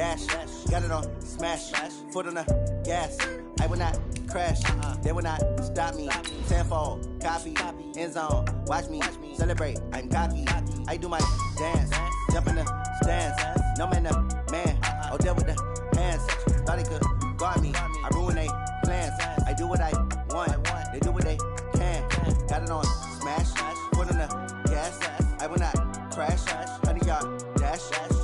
dash. Got it on smash. Foot on the gas. I will not crash. They will not stop me. Tenfold, copy, end zone. Watch me celebrate. I'm cocky. I do my dance. Jump in the stands. No man, the man. Oh, deal with the hands. Thought he could guard me. I ruin they plans. I do what I want. They do what they can. Got it on smash. Foot on the gas. I will not crash. 100-yard dash.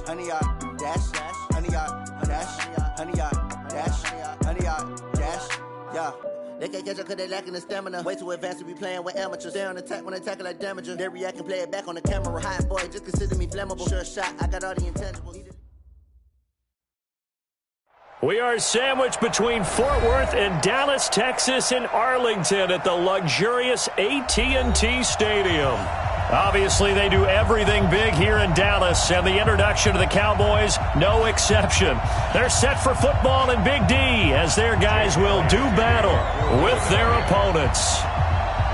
100-yard dash. 100-yard dash. 100-yard dash. 100-yard dash. Yeah. They can't catch up cause they lacking the stamina. Way too advanced to be playing with amateurs. They on attack when they tackle like damager. They react and play it back on the camera. Hot boy, just consider me flammable. Sure shot, I got all the intangibles. We are sandwiched between Fort Worth and Dallas, Texas, and Arlington at the luxurious AT&T Stadium. Obviously, they do everything big here in Dallas, and the introduction to the Cowboys, no exception. They're set for football in Big D as their guys will do battle with their opponents.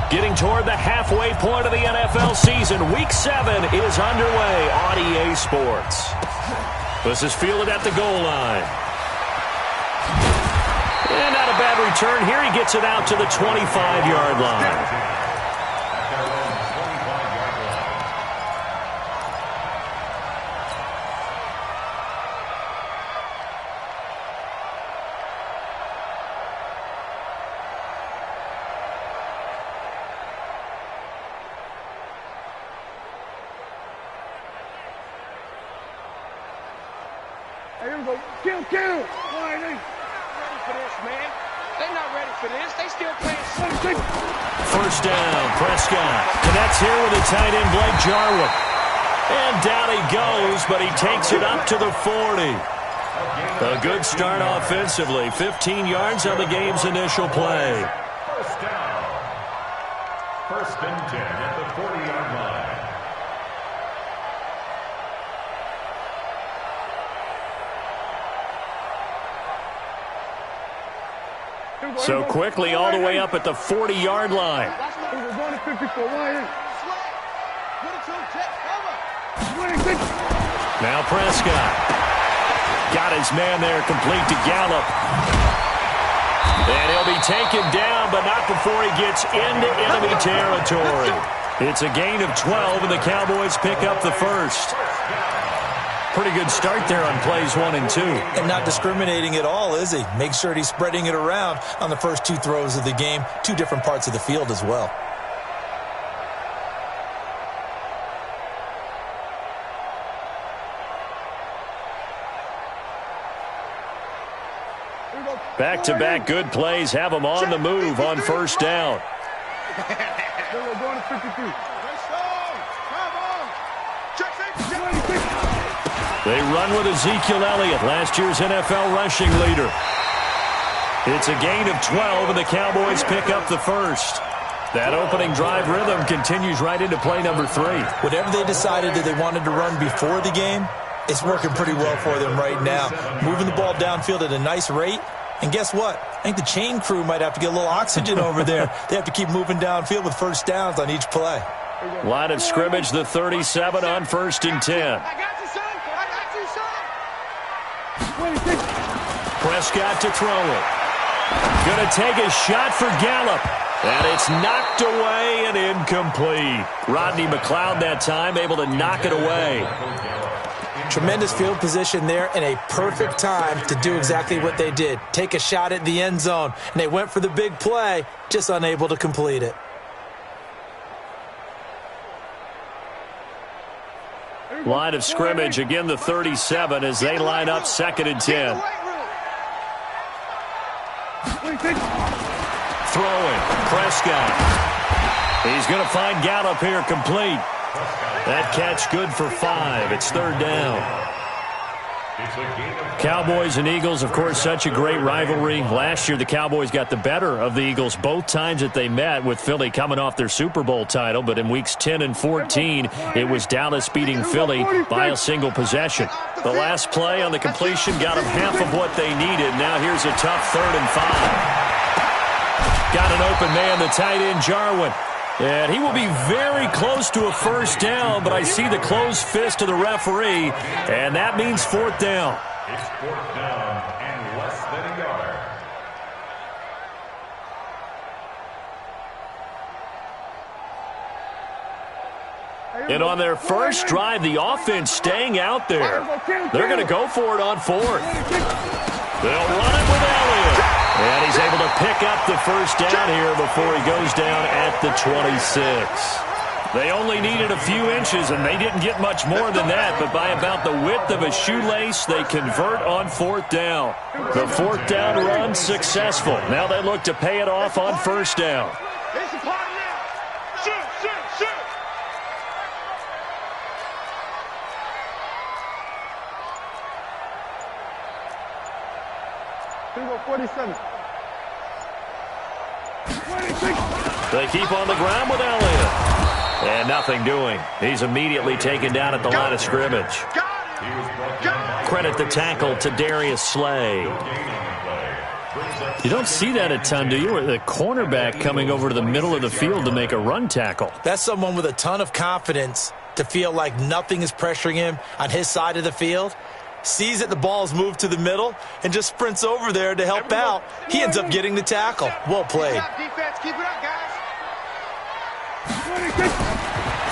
Getting toward the halfway point of the NFL season, Week 7 is underway on EA Sports. This is fielded at the goal line. And not a bad return here. He gets it out to the 25-yard line. Here we go. Kill. Why they ready for this, man? They're not ready for this. They still playing. First down, Prescott connects here with the tight end Blake Jarwin. And down he goes, but he takes it up to the 40. A good start offensively. 15 yards on the game's initial play. First down. First and 10 at the 40-yard line. So quickly all the way up at the 40-yard line. Now Prescott. Got his man there complete to Gallup. And he'll be taken down, but not before he gets into enemy territory. It's a gain of 12, and the Cowboys pick up the first. Pretty good start there on plays 1 and 2. And not discriminating at all, is he? Make sure he's spreading it around on the first 2 throws of the game. 2 different parts of the field as well. Back-to-back good plays have them on the move on first down. They run with Ezekiel Elliott, last year's NFL rushing leader. It's a gain of 12, and the Cowboys pick up the first. That opening drive rhythm continues right into play number 3. Whatever they decided that they wanted to run before the game, it's working pretty well for them right now. Moving the ball downfield at a nice rate. And guess what? I think the chain crew might have to get a little oxygen over there. They have to keep moving downfield with first downs on each play. Line of scrimmage, the 37 on first and 10. Prescott to throw it. Going to take a shot for Gallup. And it's knocked away and incomplete. Rodney McLeod that time able to knock it away. Tremendous field position there and a perfect time to do exactly what they did. Take a shot at the end zone. And they went for the big play, just unable to complete it. Line of scrimmage, again the 37 as they line up 2nd and 10. Throwing, Prescott. He's going to find Gallup here complete. That catch good for 5. It's 3rd down. Cowboys and Eagles, of course, such a great rivalry. Last year, the Cowboys got the better of the Eagles both times that they met, with Philly coming off their Super Bowl title. But in weeks 10 and 14, it was Dallas beating Philly by a single possession. The last play on the completion got them half of what they needed. Now here's a tough 3rd and 5. Got an open man, the tight end Jarwin. And he will be very close to a first down, but I see the closed fist of the referee, and that means 4th down. It's 4th down and less than a yard. And on their first drive, the offense staying out there. They're going to go for it on 4th. They'll run it with Elliott. And he's able to pick up the first down here before he goes down at the 26. They only needed a few inches, and they didn't get much more than that. But by about the width of a shoelace, they convert on 4th down. The 4th down run successful. Now they look to pay it off on 1st down. It's a party now. Shoot, shoot, shoot. Go 47. 26. They keep on the ground with Elliott. And nothing doing. He's immediately taken down at the line of scrimmage. Credit the tackle to Darius Slay. You don't see that a ton, do you? The cornerback coming over to the middle of the field to make a run tackle. That's someone with a ton of confidence to feel like nothing is pressuring him on his side of the field. Sees that the ball is moved to the middle and just sprints over there to help out. He ends up getting the tackle. Well played. Defense, keep it up, guys.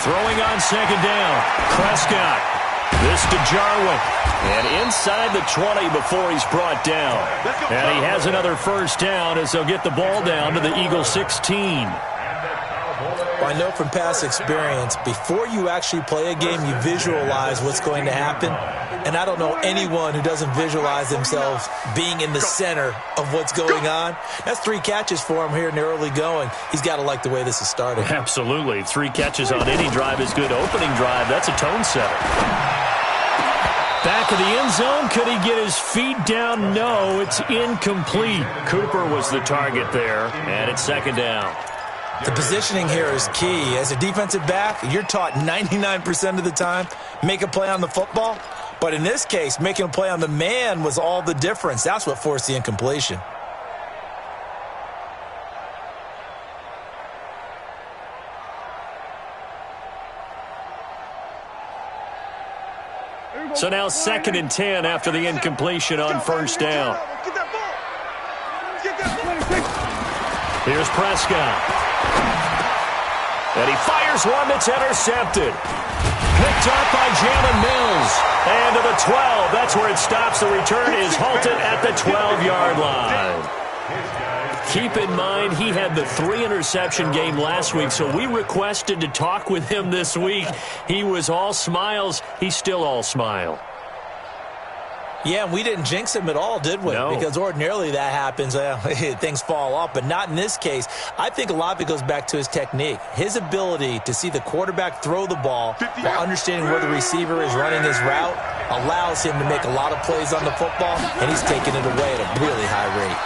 Throwing on 2nd down. Prescott. This to Jarwin. And inside the 20 before he's brought down. And he has another first down as they'll get the ball down to the Eagle 16. Well, I know from past experience, before you actually play a game, you visualize what's going to happen. And I don't know anyone who doesn't visualize themselves being in the center of what's going on. That's 3 catches for him here in the early going. He's got to like the way this is starting. Absolutely. 3 catches on any drive is good. Opening drive, that's a tone setter. Back of the end zone. Could he get his feet down? No, it's incomplete. Cooper was the target there, and it's 2nd down. The positioning here is key. As a defensive back, you're taught 99% of the time, make a play on the football. But in this case, making a play on the man was all the difference. That's what forced the incompletion. So now 2nd and 10 after the incompletion on 1st down. Get that ball. Get that ball. Here's Prescott. And he fires one that's intercepted. Picked up by Jalen Mills. And to the 12. That's where it stops. The return is halted at the 12-yard line. Keep in mind, he had the 3-interception game last week, so we requested to talk with him this week. He was all smiles. He's still all smile. Yeah, we didn't jinx him at all, did we? No. Because ordinarily that happens, things fall off, but not in this case. I think a lot of it goes back to his technique. His ability to see the quarterback throw the ball while understanding where the receiver is running his route allows him to make a lot of plays on the football, and he's taking it away at a really high rate.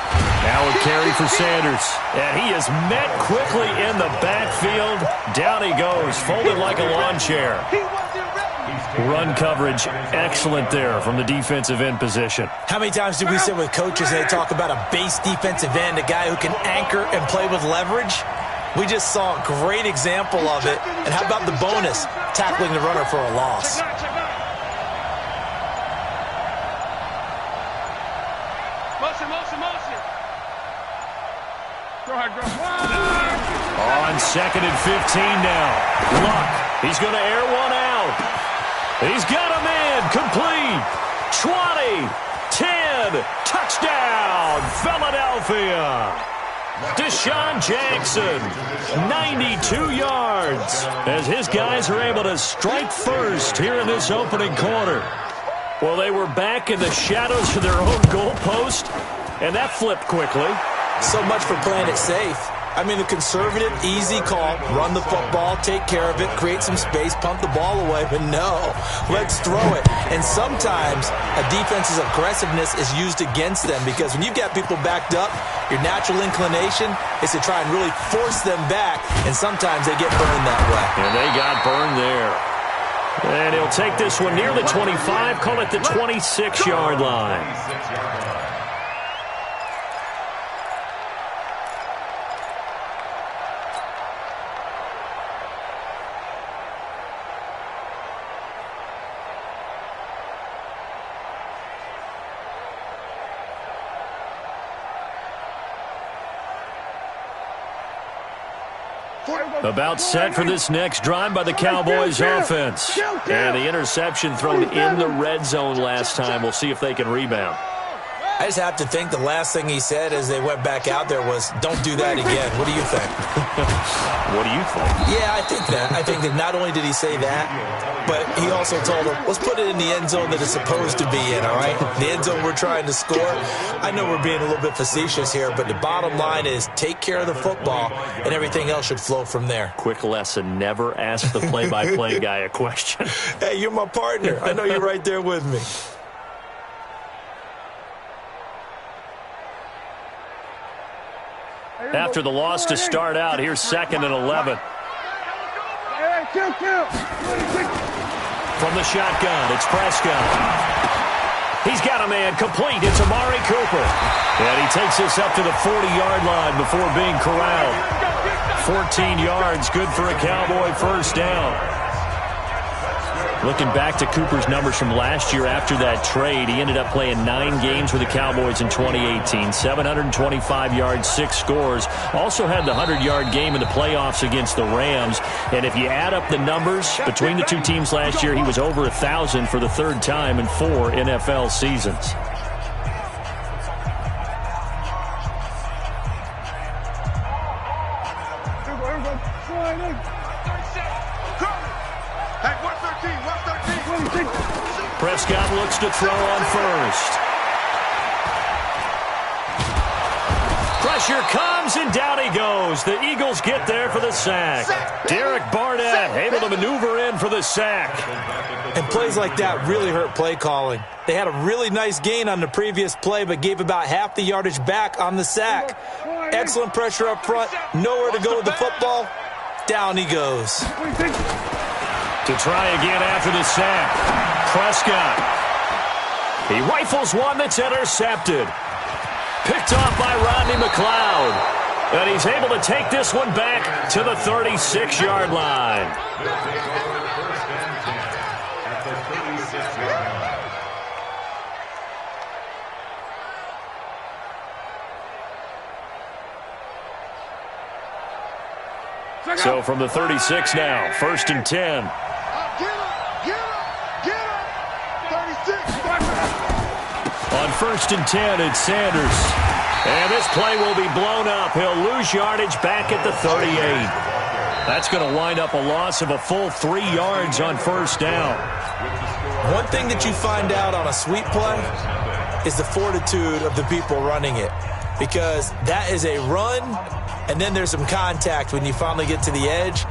Now a carry for Sanders, and he is met quickly in the backfield. Down he goes, folded like a lawn chair. Run coverage, excellent there from the defensive end position. How many times do we sit with coaches and they talk about a base defensive end, a guy who can anchor and play with leverage? We just saw a great example of it. And how about the bonus, tackling the runner for a loss? Motion. Go ahead, bro. On 2nd and 15 now. Luck, he's going to air one out. He's got a man, complete, 20, 10, touchdown, Philadelphia. Deshaun Jackson, 92 yards, as his guys are able to strike first here in this opening quarter. Well, they were back in the shadows of their own goalpost, and that flipped quickly. So much for playing it safe. I mean, the conservative, easy call, run the football, take care of it, create some space, pump the ball away. But no, let's throw it. And sometimes a defense's aggressiveness is used against them because when you've got people backed up, your natural inclination is to try and really force them back, and sometimes they get burned that way. And they got burned there. And he'll take this one near the 25, call it the 26-yard line. About set for this next drive by the Cowboys offense. And the interception thrown in the red zone last time. We'll see if they can rebound. I just have to think the last thing he said as they went back out there was, don't do that again. What do you think? What do you think? Yeah, I think that. I think that not only did he say that, but he also told them, let's put it in the end zone that it's supposed to be in, all right? The end zone we're trying to score. I know we're being a little bit facetious here, but the bottom line is take care of the football, and everything else should flow from there. Quick lesson, never ask the play-by-play guy a question. Hey, you're my partner. I know you're right there with me. After the loss to start out, here's 2nd and 11. From the shotgun, it's Prescott. He's got a man complete. It's Amari Cooper. And he takes this up to the 40-yard line before being corralled. 14 yards, good for a Cowboy first down. Looking back to Cooper's numbers from last year after that trade, he ended up playing 9 games with the Cowboys in 2018. 725 yards, 6 scores. Also had the 100-yard game in the playoffs against the Rams. And if you add up the numbers between the two teams last year, he was over 1,000 for the 3rd time in 4 NFL seasons. Prescott looks to throw on first. Pressure comes, and down he goes. The Eagles get there for the sack. Derek Barnett able to maneuver in for the sack. And plays like that really hurt play calling. They had a really nice gain on the previous play, but gave about half the yardage back on the sack. Excellent pressure up front. Nowhere to go with the football. Down he goes. To try again after the sack. Prescott. He rifles one that's intercepted. Picked off by Rodney McLeod. And he's able to take this one back to the 36-yard line. So from the 36 now, 1st and 10. On 1st and 10, it's Sanders. And this play will be blown up. He'll lose yardage back at the 38. That's going to wind up a loss of a full 3 yards on 1st down. One thing that you find out on a sweep play is the fortitude of the people running it. Because that is a run, and then there's some contact when you finally get to the edge.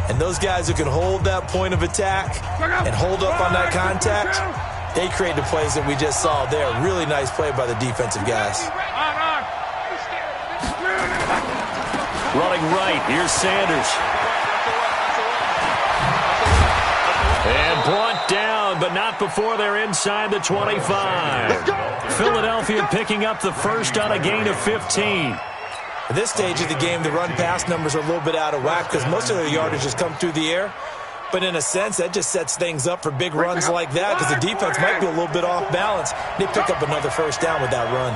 And those guys who can hold that point of attack and hold up on that contact, they create the plays that we just saw there. Really nice play by the defensive guys. Running right, here's Sanders. And brought down, but not before they're inside the 25. Philadelphia picking up the first on a gain of 15. At this stage of the game, the run-pass numbers are a little bit out of whack because most of their yardage has come through the air. But in a sense, that just sets things up for big runs like that because the defense might be a little bit off balance. They pick up another first down with that run.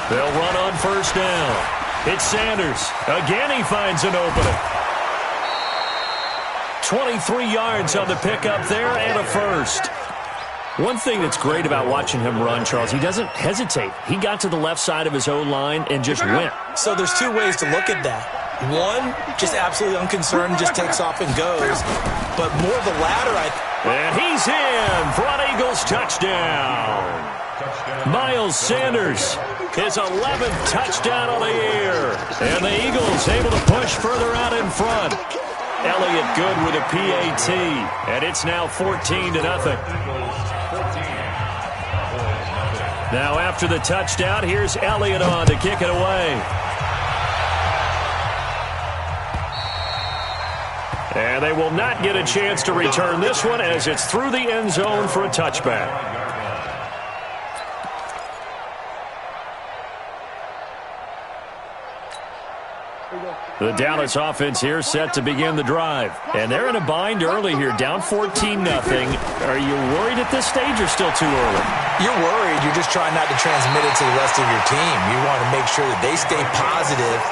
They'll run on 1st down. It's Sanders. Again, he finds an opening. 23 yards on the pickup there and a first. One thing that's great about watching him run, Charles, he doesn't hesitate. He got to the left side of his O-line and just went. So there's 2 ways to look at that. One, just absolutely unconcerned, just takes off and goes. But more the latter, And he's in for an Eagles touchdown. Miles Sanders, his 11th touchdown of the year. And the Eagles able to push further out in front. Elliott good with a PAT. And it's now 14-0. Now after the touchdown, here's Elliott on to kick it away. And they will not get a chance to return this one as it's through the end zone for a touchback. Here we go. The Dallas offense here set to begin the drive. And they're in a bind early here, down 14-0. Are you worried at this stage or still too early? You're worried. You're just trying not to transmit it to the rest of your team. You want to make sure that they stay positive.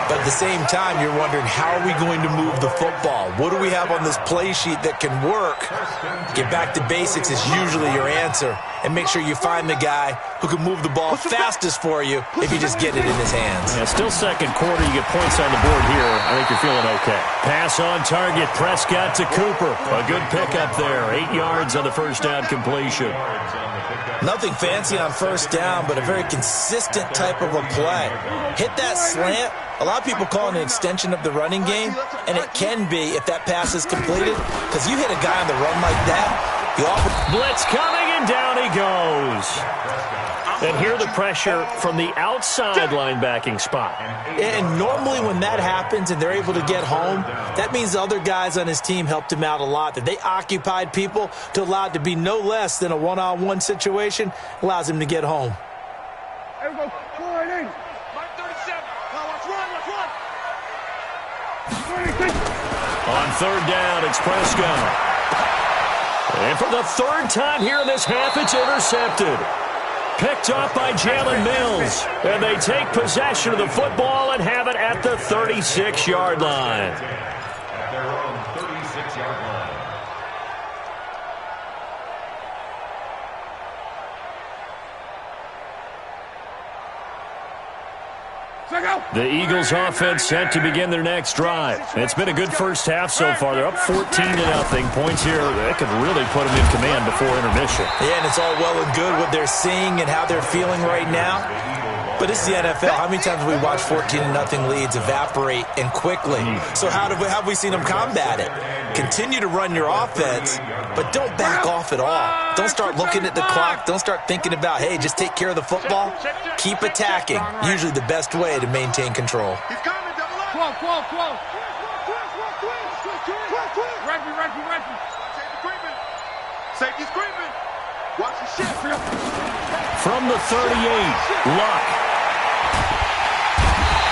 But at the same time, you're wondering, how are we going to move the football? What do we have on this play sheet that can work? Get back to basics is usually your answer. And make sure you find the guy who can move the ball fastest for you if you just get it in his hands. Yeah, still second quarter. You get points on the board here. I think you're feeling okay. Pass on target. Prescott to Cooper. A good pickup there. 8 yards on the first down completion. Nothing fancy on first down, but a very consistent type of a play. Hit that slant. A lot of people call it an extension of the running game, and it can be if that pass is completed, because you hit a guy on the run like that, you often... Blitz coming, and down he goes. And here the pressure from the outside linebacking spot. And normally when that happens and they're able to get home, that means the other guys on his team helped him out a lot, that they occupied people to allow it to be no less than a one-on-one situation, allows him to get home. On third down, it's Prescott. And for the third time here in this half, it's intercepted. Picked off by Jalen Mills. And they take possession of the football and have it at the 36-yard line. At their own 36-yard line. The Eagles offense set to begin their next drive. It's been a good first half so far. They're up 14-0. Points here that could really put them in command before intermission. Yeah, and it's all well and good what they're seeing and how they're feeling right now. But it's the NFL. How many times have we watched 14-0 leads evaporate and quickly? So how have we seen them combat it? Continue to run your offense, but don't back off at all. Don't start looking at the clock. Don't start thinking about, hey, just take care of the football. Keep attacking. Usually the best way to maintain control. He's coming, double up. Close. Safety's creeping. Watch the shift. From the 38, Luck.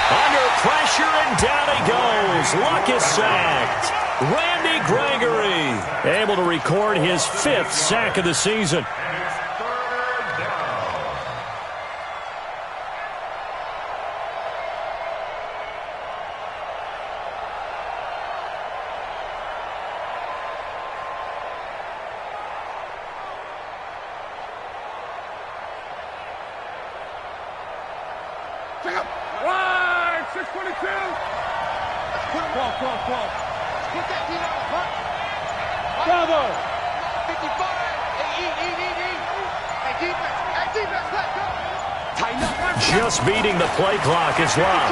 Under pressure, and down he goes. Luck is sacked. Randy Gregory able to record his 5th sack of the season. Right, 622. Close. Put that team out, huh? Bravo. 55. Hey, defense, let's go. Tighten up. Just beating the play clock is Love.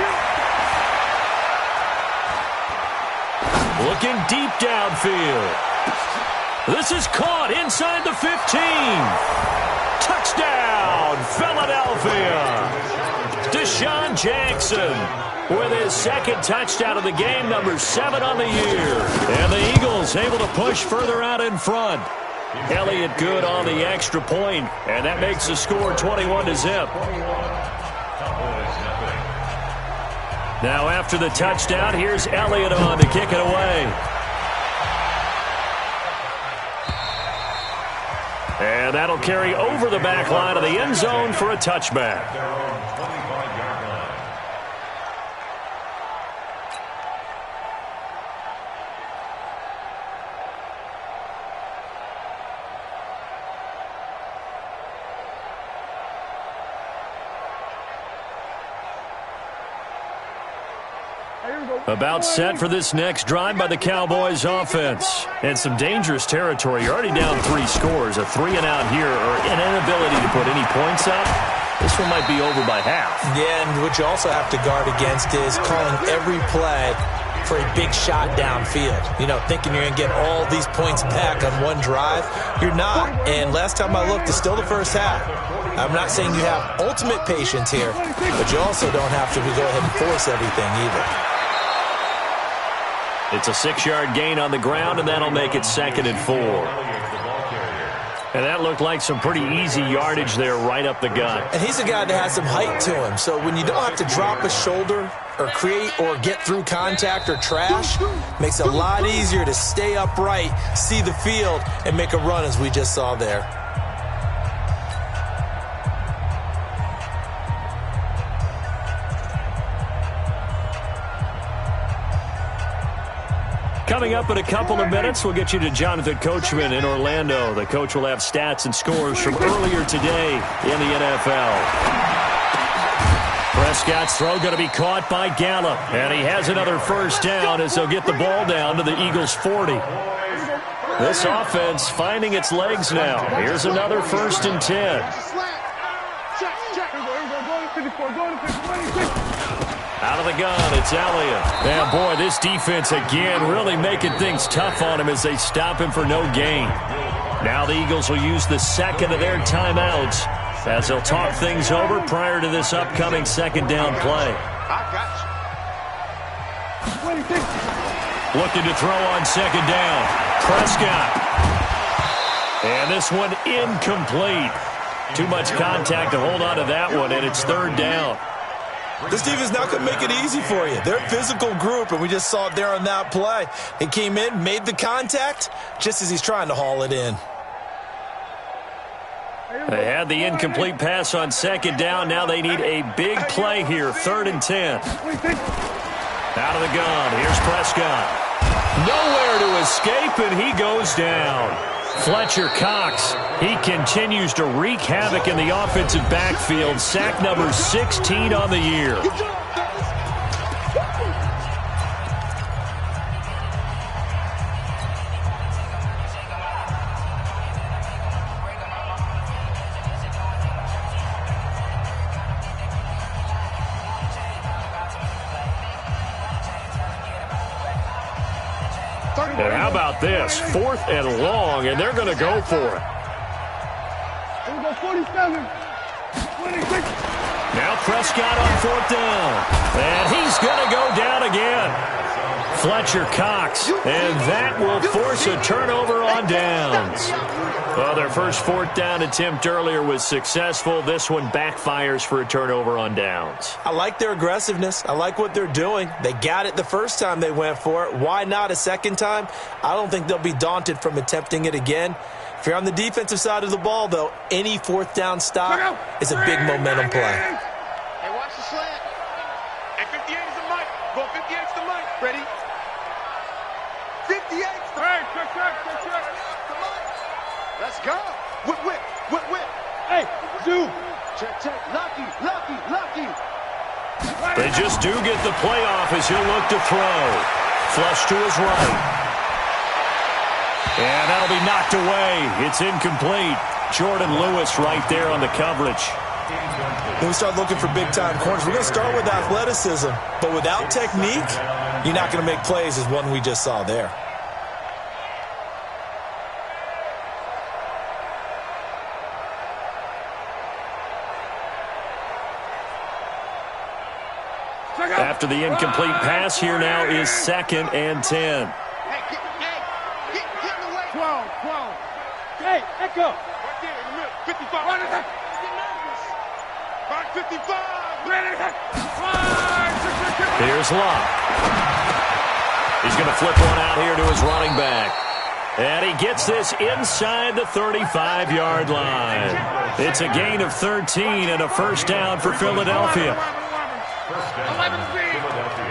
Looking deep downfield. This is caught inside the 15. Touchdown, Philadelphia. Deshaun Jackson with his 2nd touchdown of the game, number 7 on the year. And the Eagles able to push further out in front. Elliott good on the extra point, and that makes the score 21-0. Now after the touchdown, here's Elliott on to kick it away. And that'll carry over the back line of the end zone for a touchback. About set for this next drive by the Cowboys offense. And some dangerous territory. You're already down 3 scores. A 3-and-out here, or an inability to put any points up. This one might be over by half. Yeah, and what you also have to guard against is calling every play for a big shot downfield. You know, thinking you're going to get all these points back on one drive. You're not. And last time I looked, it's still the first half. I'm not saying you have ultimate patience here, but you also don't have to go ahead and force everything either. It's a 6-yard gain on the ground, and that'll make it 2nd and 4. And that looks looked like some pretty easy yardage there right up the gut. And he's a guy that has some height to him. So when you don't have to drop a shoulder or create or get through contact or trash, makes it a lot easier to stay upright, see the field, and make a run as we just saw there. Coming up in a couple of minutes, we'll get you to Jonathan Coachman in Orlando. The coach will have stats and scores from earlier today in the NFL. Prescott's throw going to be caught by Gallup. And he has another first down as they'll get the ball down to the Eagles' 40. This offense finding its legs now. Here's another 1st and 10. Out of the gun, it's Elliott. And boy, this defense again really making things tough on him as they stop him for no gain. Now the Eagles will use the second of their timeouts as they'll talk things over prior to this upcoming 2nd down play. Looking to throw on 2nd down. Prescott. And this one incomplete. Too much contact to hold on to that one, and it's 3rd down. This defense not going to make it easy for you. They're a physical group, and we just saw it there on that play. He came in, made the contact, just as he's trying to haul it in. They had the incomplete pass on 2nd down. Now they need a big play here, 3rd and 10. Out of the gun, here's Prescott. Nowhere to escape, and he goes down. Fletcher Cox, he continues to wreak havoc in the offensive backfield. Sack number 16 on the year. And how about this? 4th and long, and they're going to go for it. Here we go, 47. 26. Now Prescott on 4th down. And he's going to go down again. Fletcher Cox. And that will force a turnover on downs. Well, their first 4th down attempt earlier was successful. This one backfires for a turnover on downs. I like their aggressiveness. I like what they're doing. They got it the first time they went for it. Why not a second time? I don't think they'll be daunted from attempting it again. If you're on the defensive side of the ball, though, any 4th down stop is a big momentum play. Hey, watch the slant. And 58 is the mic. Go 58 is the mic. Ready? 58 is the mic. Hey, check. Let's go. Whip. Hey, zoom. Check. Lucky. They just do get the play off as he'll look to throw. Flush to his right. And that'll be knocked away. It's incomplete. Jordan Lewis right there on the coverage. When we start looking for big-time corners, we're going to start with athleticism. But without technique, you're not going to make plays as one we just saw there. After the incomplete pass, here now is 2nd and 10. Hey, get away. 12. Hey, echo. Right there in the middle. 55. Run it. 55. Ready. Here's Locke. He's going to flip one out here to his running back. And he gets this inside the 35-yard line. It's a gain of 13 and a first down for Philadelphia.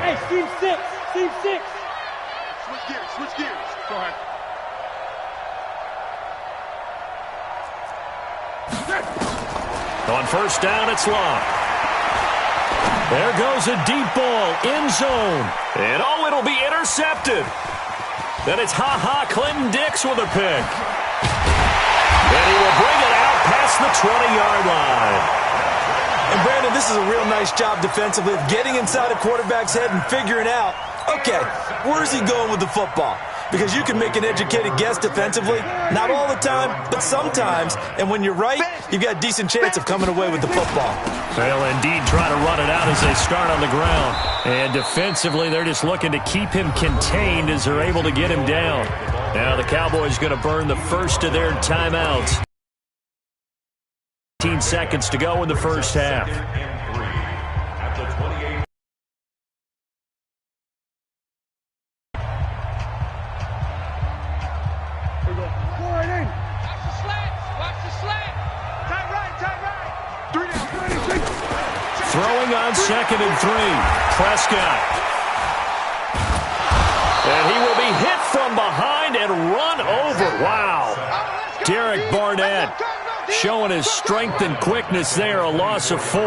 Hey, Steve 6. Switch gears. Go ahead. On first down, it's Locke. There goes a deep ball, end zone. And it'll be intercepted. Then it's Clinton Dix with a pick. And he will bring it out past the 20-yard line. And Brandon, this is a real nice job defensively of getting inside a quarterback's head and figuring out, okay, where's he going with the football? Because you can make an educated guess defensively, not all the time, but sometimes. And when you're right, you've got a decent chance of coming away with the football. They'll indeed try to run it out as they start on the ground. And defensively, they're just looking to keep him contained as they're able to get him down. Now the Cowboys going to burn the first of their timeouts. 15 seconds to go in the first half. At the 28. Throwing on 2nd and 3. Prescott. And he will be hit from behind and run over. Wow. Derek Barnett showing his strength and quickness there. A loss of 4.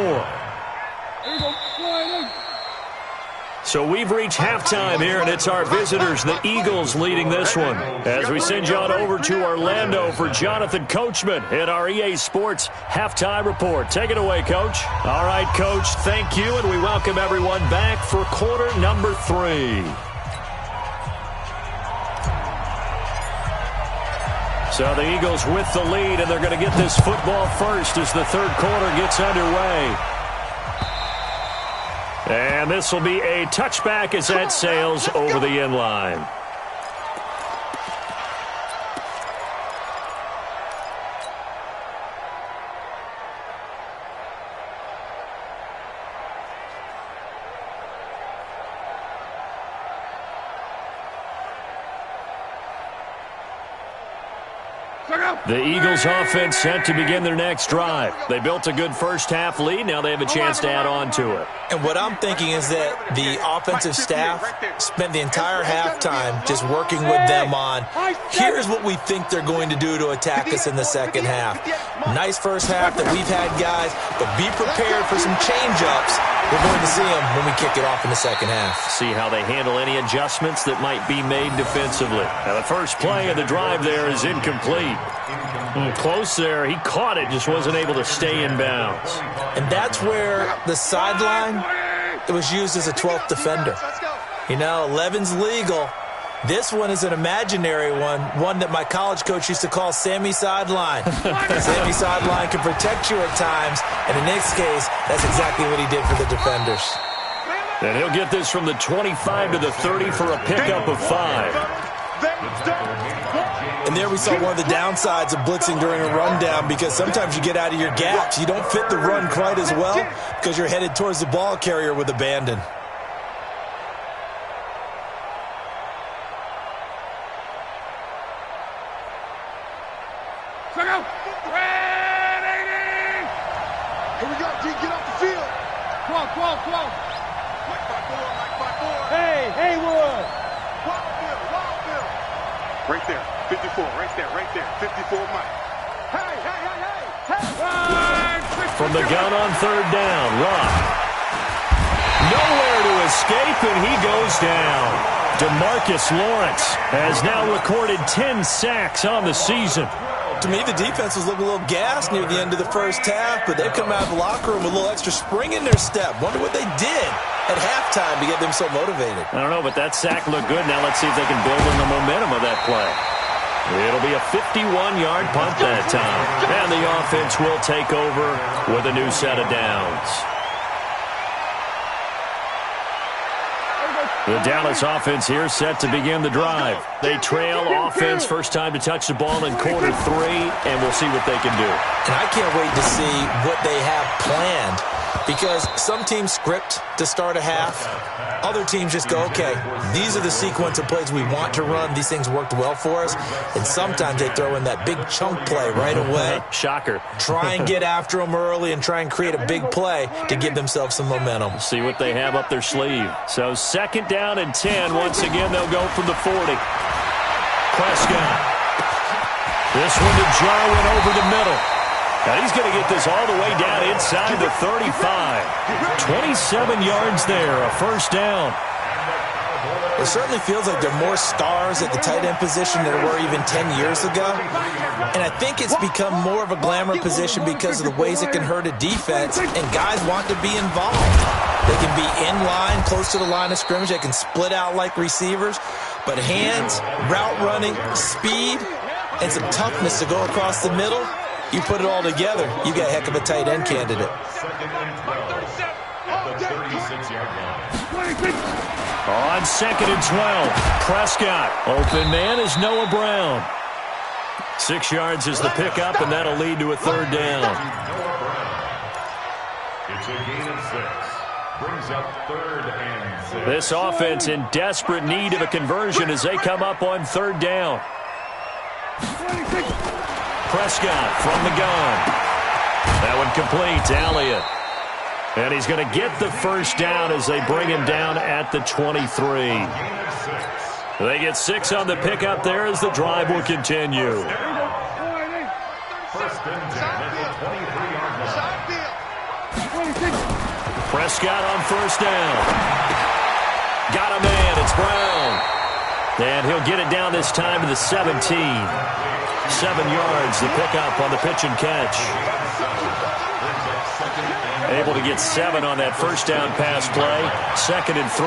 So we've reached halftime here, and it's our visitors, the Eagles, leading this one. As we send you on over to Orlando for Jonathan Coachman in our EA Sports Halftime Report. Take it away, Coach. All right, Coach, thank you, and we welcome everyone back for quarter number 3. So the Eagles with the lead, and they're going to get this football first as the third quarter gets underway. And this will be a touchback as that sails over the end line. The Eagles offense set to begin their next drive. They built a good first half lead. Now they have a chance to add on to it. And what I'm thinking is that the offensive staff spent the entire halftime just working with them on, here's what we think they're going to do to attack us in the second half. Nice first half that we've had, guys, but be prepared for some change-ups. We're going to see them when we kick it off in the second half. See how they handle any adjustments that might be made defensively. Now the first play of the drive there is incomplete. Close there. He caught it, just wasn't able to stay in bounds. And that's where the sideline, it was used as a 12th defender. You know, 11's legal. This one is an imaginary one that my college coach used to call Sammy Sideline. Sammy Sideline can protect you at times, and in this case, that's exactly what he did for the defenders. And he'll get this from the 25 to the 30 for a pickup of 5. And there we saw one of the downsides of blitzing during a rundown, because sometimes you get out of your gaps. You don't fit the run quite as well because you're headed towards the ball carrier with abandon. Here we go, G, get off the field. Come on. Hey, Haywood. Wildfield. Right there, 54, right there, 54 Mike. Hey. From the gun on third down, Rock. Nowhere to escape, and he goes down. DeMarcus Lawrence has now recorded 10 sacks on the season. To me, the defense was looking a little gassed near the end of the first half, but they've come out of the locker room with a little extra spring in their step. Wonder what they did at halftime to get them so motivated. I don't know, but that sack looked good. Now let's see if they can build on the momentum of that play. It'll be a 51-yard punt that time. And the offense will take over with a new set of downs. The Dallas offense here set to begin the drive. They trail offense, first time to touch the ball in quarter 3, and we'll see what they can do. And I can't wait to see what they have planned, because some teams script to start a half. Other teams just go, okay, these are the sequence of plays we want to run. These things worked well for us. And sometimes they throw in that big chunk play right away. Shocker. Try and get after them early and try and create a big play to give themselves some momentum. See what they have up their sleeve. So second down and 10. Once again, they'll go from the 40. Prescott. This one to Jarwin over the middle. Now he's going to get this all the way down inside the 35. 27 yards there, a first down. It certainly feels like there are more stars at the tight end position than there were even 10 years ago. And I think it's become more of a glamour position because of the ways it can hurt a defense, and guys want to be involved. They can be in line, close to the line of scrimmage. They can split out like receivers. But hands, route running, speed, and some toughness to go across the middle, you put it all together, you got a heck of a tight end candidate. On second and 12, Prescott. Open man is Noah Brown. 6 yards is the pickup, and that'll lead to a third down. It's a gain of 6. Brings up 3rd and 6. This offense in desperate need of a conversion as they come up on 3rd down. Prescott from the gun. That one complete to Elliott. And he's going to get the 1st down as they bring him down at the 23. They get 6 on the pickup there as the drive will continue. 1st and 10 at the 23-yard line. Prescott on 1st down. Got a man. It's Brown. And he'll get it down this time to the 17. 7 yards the pickup on the pitch and catch. Able to get 7 on that 1st down pass play. 2nd and 3.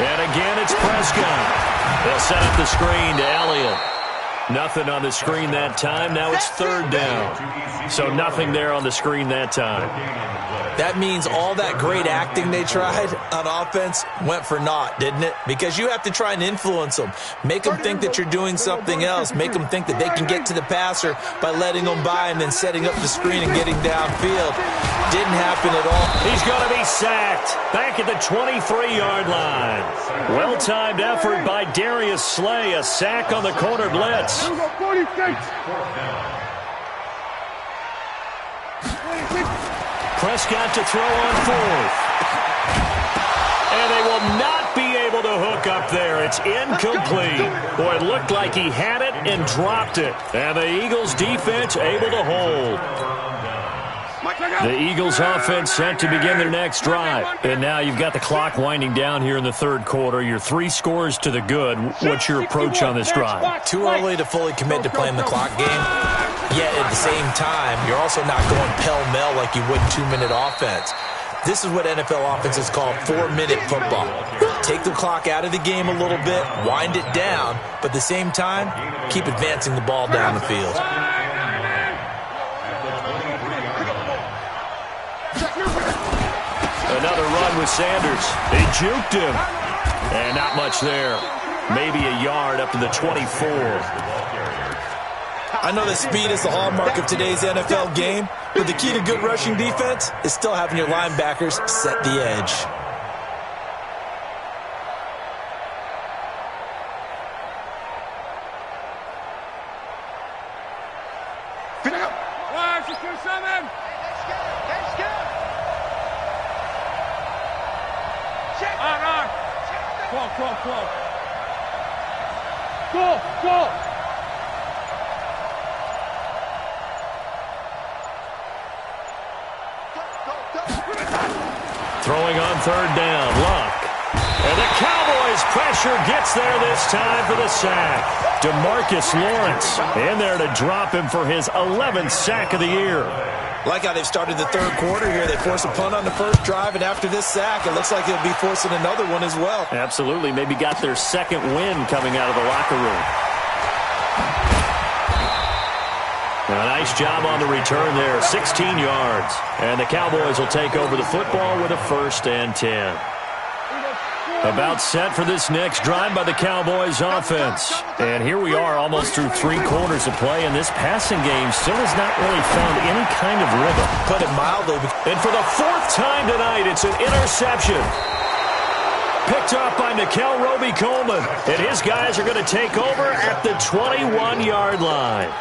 And again, it's Prescott. They'll set up the screen to Elliott. Nothing on the screen that time. Now it's 3rd down. So nothing there on the screen that time. That means all that great acting they tried on offense went for naught, didn't it? Because you have to try and influence them. Make them think that you're doing something else. Make them think that they can get to the passer by letting them by and then setting up the screen and getting downfield. Didn't happen at all. He's going to be sacked back at the 23-yard line. Well-timed effort by Darius Slay. A sack on the corner blitz. Prescott to throw on 4th. And they will not be able to hook up there. It's incomplete. Boy, it looked like he had it and dropped it. And the Eagles defense able to hold. The Eagles offense set to begin their next drive. And now you've got the clock winding down here in the 3rd quarter. You're 3 scores to the good. What's your approach on this drive? Too early to fully commit to playing the clock game. Yet at the same time, you're also not going pell-mell like you would in 2-minute offense. This is what NFL offenses call 4-minute football. Take the clock out of the game a little bit, wind it down, but at the same time, keep advancing the ball down the field. Another run with Sanders. They juked him. And not much there. Maybe a yard up to the 24. I know that speed is the hallmark of today's NFL game, but the key to good rushing defense is still having your linebackers set the edge. Go! Throwing on 3rd down, Luck. And the Cowboys pressure gets there this time for the sack. DeMarcus Lawrence in there to drop him for his 11th sack of the year. Like how they've started the 3rd quarter here. They force a punt on the 1st drive, and after this sack, it looks like they'll be forcing another one as well. Absolutely. Maybe got their 2nd win coming out of the locker room. A nice job on the return there, 16 yards. And the Cowboys will take over the football with a 1st and 10. About set for this next drive by the Cowboys offense. And here we are almost through 3 quarters of play, and this passing game still has not really found any kind of rhythm. Put it mildly. And for the 4th time tonight, it's an interception. Picked up by Nickel Roby-Coleman. And his guys are going to take over at the 21-yard line.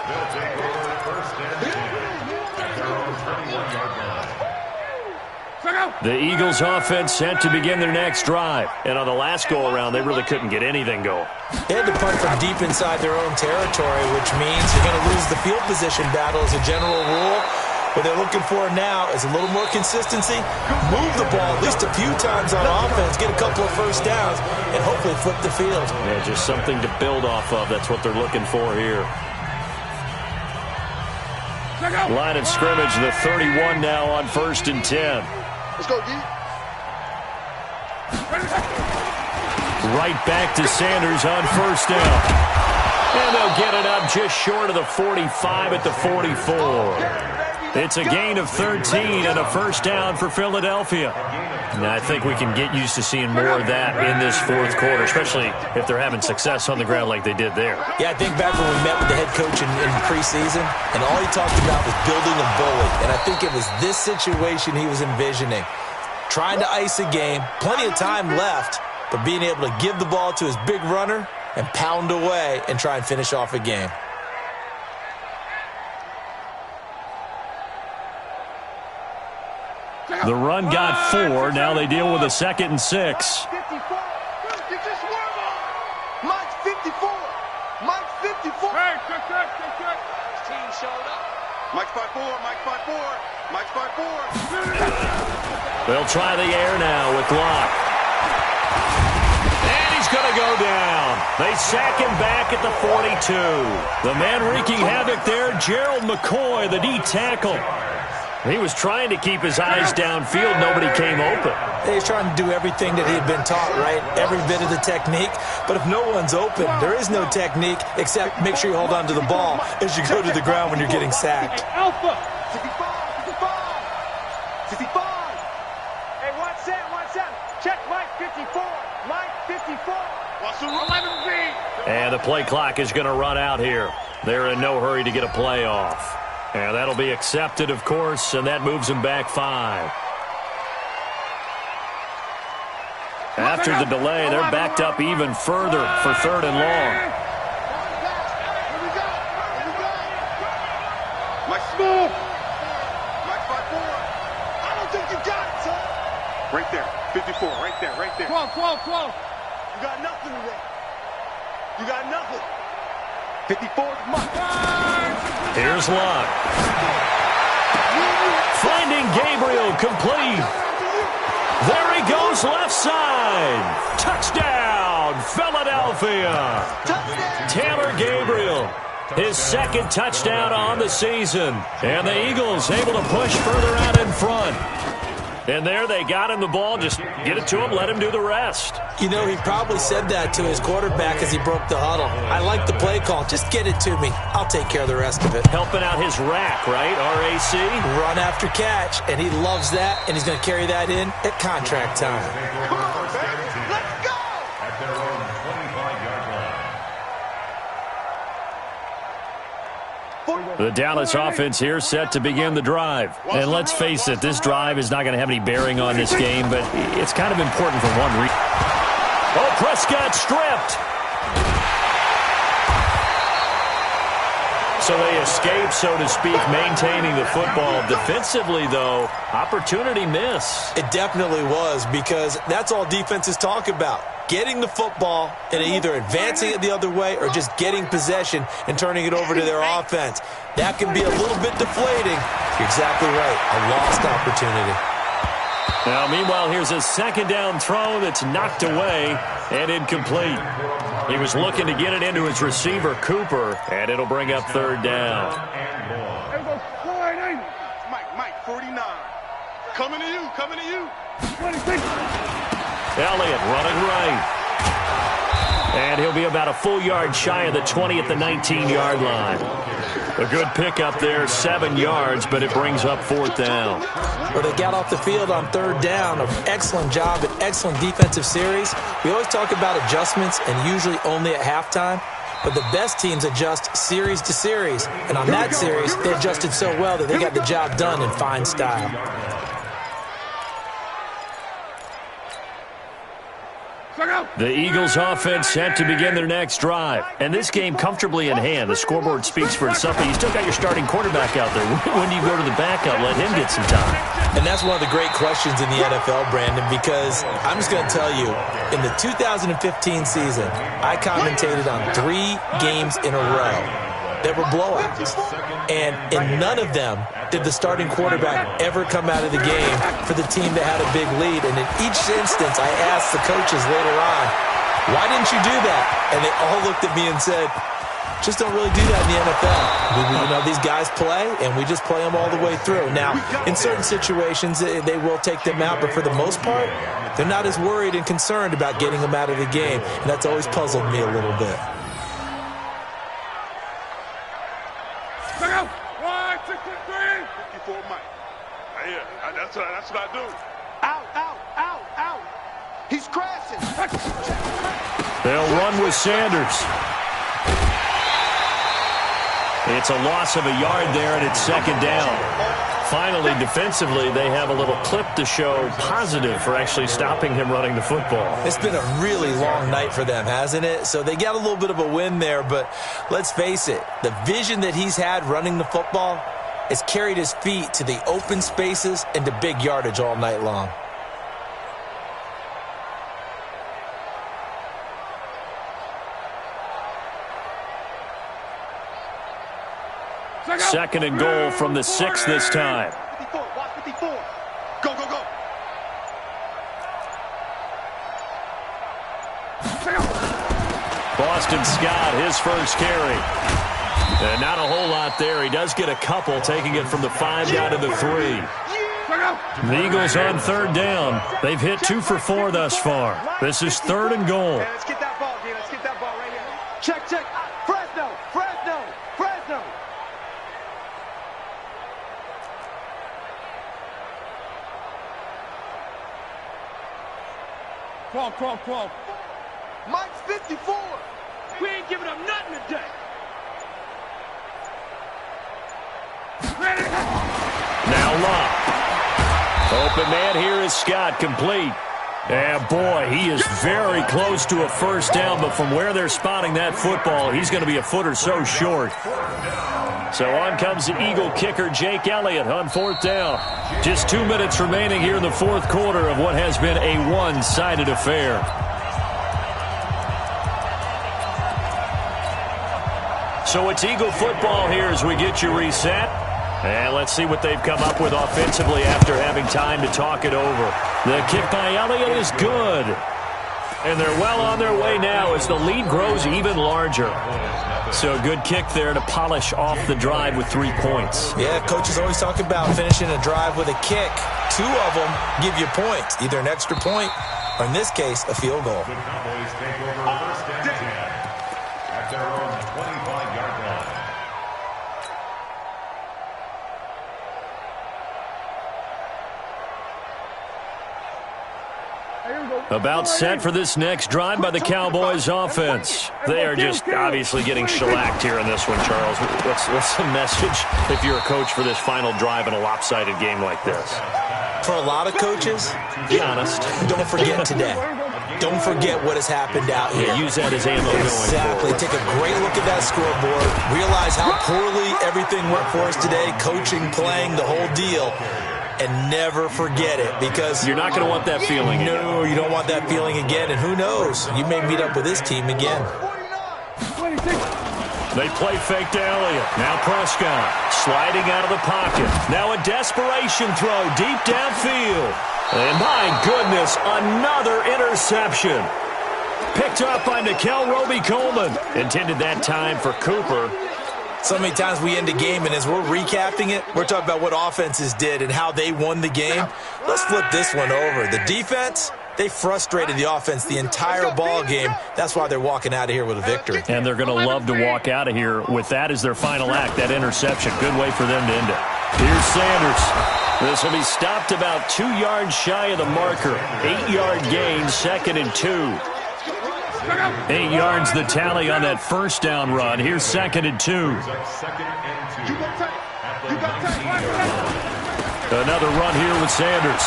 The Eagles offense set to begin their next drive. And on the last go-around, they really couldn't get anything going. They had to punt from deep inside their own territory, which means you're going to lose the field position battle as a general rule. What they're looking for now is a little more consistency, move the ball at least a few times on offense, get a couple of 1st downs, and hopefully flip the field. Yeah, just something to build off of. That's what they're looking for here. Line of scrimmage, the 31 now on 1st and 10. Let's go, D. Right back to Sanders on 1st down. And they'll get it up just short of the 45 at the 44. It's a gain of 13 and a first down for Philadelphia. And I think we can get used to seeing more of that in this fourth quarter, especially if they're having success on the ground like they did there. Yeah, I think back when we met with the head coach in preseason, and all he talked about was building a bully. And I think it was this situation he was envisioning. Trying to ice a game, plenty of time left, but being able to give the ball to his big runner and pound away and try and finish off a game. The run got 4. Now they deal with a 2nd and 6. Mike 54. Mike 54. Hey, check. Team showed up. Mike 5-4. Mike 5-4. Mike 5-4. They'll try the air now with Locke. And he's going to go down. They sack him back at the 42. The man wreaking havoc there, Gerald McCoy, the D tackle. He was trying to keep his eyes downfield. Nobody came open. He's trying to do everything that he had been taught, right? Every bit of the technique. But if no one's open, there is no technique except make sure you hold on to the ball as you go to the ground when you're getting sacked. Alpha. 55. Hey, watch that. Check Mike 54. Mike 54. Watch the 11 feet. And the play clock is going to run out here. They're in no hurry to get a play off. And that'll be accepted, of course, and that moves them back 5. After the delay, they're backed up even further for 3rd and long. Mike smooth. Mike 5-4. I don't think you got it, son. Right there. 54. Right there. 12. You got nothing today. You got nothing. 54 is Mike. Here's Locke. Finding Gabriel complete. There he goes left side. Touchdown, Philadelphia. Taylor Gabriel, his 2nd touchdown on the season. And the Eagles able to push further out in front. And there they got him the ball. Just get it to him, let him do the rest. You know, he probably said that to his quarterback as he broke the huddle. I like the play call. Just get it to me. I'll take care of the rest of it. Helping out his rack, right? RAC? Run after catch, and he loves that, and he's going to carry that in at contract time. Come on, baby. Let's go! At their own 25-yard line. The Dallas offense here set to begin the drive. And let's face it, this drive is not going to have any bearing on this game, but it's kind of important for one reason. Oh, Prescott stripped. So they escape, so to speak, maintaining the football. Defensively, though, opportunity miss. It definitely was, because that's all defenses talk about. Getting the football and either advancing it the other way or just getting possession and turning it over to their offense. That can be a little bit deflating. You're exactly right. A lost opportunity. Now, meanwhile, here's a 2nd down throw that's knocked away and incomplete. He was looking to get it into his receiver, Cooper, and it'll bring up 3rd down. Mike, 49. Coming to you. 26. Elliott running right. And he'll be about a full yard shy of the 20 at the 19-yard line. A good pickup there, 7 yards, but it brings up 4th down. Well, they got off the field on 3rd down. An excellent job, an excellent defensive series. We always talk about adjustments, and usually only at halftime. But the best teams adjust series to series. And on that series, they adjusted so well that they got the job done in fine style. The Eagles offense set to begin their next drive. And this game comfortably in hand. The scoreboard speaks for itself, but you still got your starting quarterback out there. When do you go to the backup, let him get some time? And that's one of the great questions in the NFL, Brandon, because I'm just going to tell you, in the 2015 season, I commentated on 3 games in a row that were blowouts. And in none of them did the starting quarterback ever come out of the game for the team that had a big lead. And in each instance, I asked the coaches later on, why didn't you do that? And they all looked at me and said, just don't really do that in the NFL. You know, these guys play, and we just play them all the way through. Now, in certain situations, they will take them out, but for the most part, they're not as worried and concerned about getting them out of the game. And that's always puzzled me a little bit. 54 Mike. Yeah, that's what I do. Out. He's crashing. They'll run with Sanders. It's a loss of a yard there, and it's second down. Finally, defensively, they have a little clip to show positive for actually stopping him running the football. It's been a really long night for them, hasn't it? So they got a little bit of a win there, but let's face it, the vision that he's had running the football has carried his feet to the open spaces and to big yardage all night long. Second and goal from the 6 this time. 54, watch 54. Go. Boston Scott, his first carry. And not a whole lot there. He does get a couple, taking it from the 5 down to the 3. The Eagles on third down. They've hit 2 for 4 thus far. This is third and goal. Hey, let's get that ball, D. Let's get that ball right here. Check. Fresno. Come on. Mike's 54. We ain't giving up nothing today. Now Love. Open man here is Scott, complete. And boy, he is very close to a first down, but from where they're spotting that football, he's going to be a foot or so short. So on comes the Eagle kicker, Jake Elliott, on fourth down. Just 2 minutes remaining here in the fourth quarter of what has been a one-sided affair. So it's Eagle football here as we get you reset. And let's see what they've come up with offensively after having time to talk it over. The kick by Elliott is good. And they're well on their way now as the lead grows even larger. So a good kick there to polish off the drive with 3 points. Yeah, coaches always talk about finishing a drive with a kick. 2 of them give you points, either an extra point or, in this case, a field goal. The Cowboys take over first and 10 at their own 25-yard line. About set for this next drive by the Cowboys offense. They are just obviously getting shellacked here in this one, Charles. What's the message if you're a coach for this final drive in a lopsided game like this? For a lot of coaches, be honest, don't forget today. Don't forget what has happened out here. Use that as ammo going forward. Take a great look at that scoreboard. Realize how poorly everything went for us today, coaching, playing, the whole deal. And never forget it, because you're not going to want that feeling again. No, you don't want that feeling again. And who knows? You may meet up with this team again. They play fake to Elliott. Now Prescott sliding out of the pocket. Now a desperation throw deep downfield. And my goodness, another interception. Picked up by Nikel Roby-Coleman. Intended that time for Cooper. So many times we end a game, and as we're recapping it, we're talking about what offenses did and how they won the game. Let's flip this one over. The defense, they frustrated the offense the entire ball game. That's why they're walking out of here with a victory. And they're going to love to walk out of here with that as their final act, that interception. Good way for them to end it. Here's Sanders. This will be stopped about 2 yards shy of the marker. 8-yard gain, 2nd and 2. 8 yards the tally on that first down run. Here's 2nd and 2. Another run here with Sanders.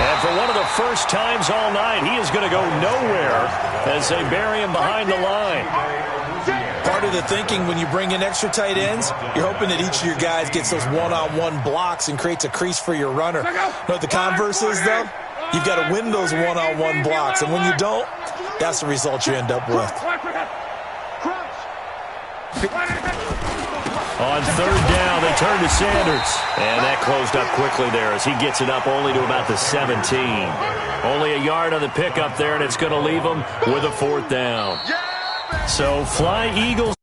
And for one of the first times all night, he is going to go nowhere as they bury him behind the line. Part of the thinking when you bring in extra tight ends, you're hoping that each of your guys gets those one-on-one blocks and creates a crease for your runner. You know what the converse is, though? You've got to win those one-on-one blocks, and when you don't, that's the result you end up with. On third down, they turn to Sanders. And that closed up quickly there as he gets it up only to about the 17. Only a yard on the pickup there, and it's going to leave him with a 4th down. So fly Eagles.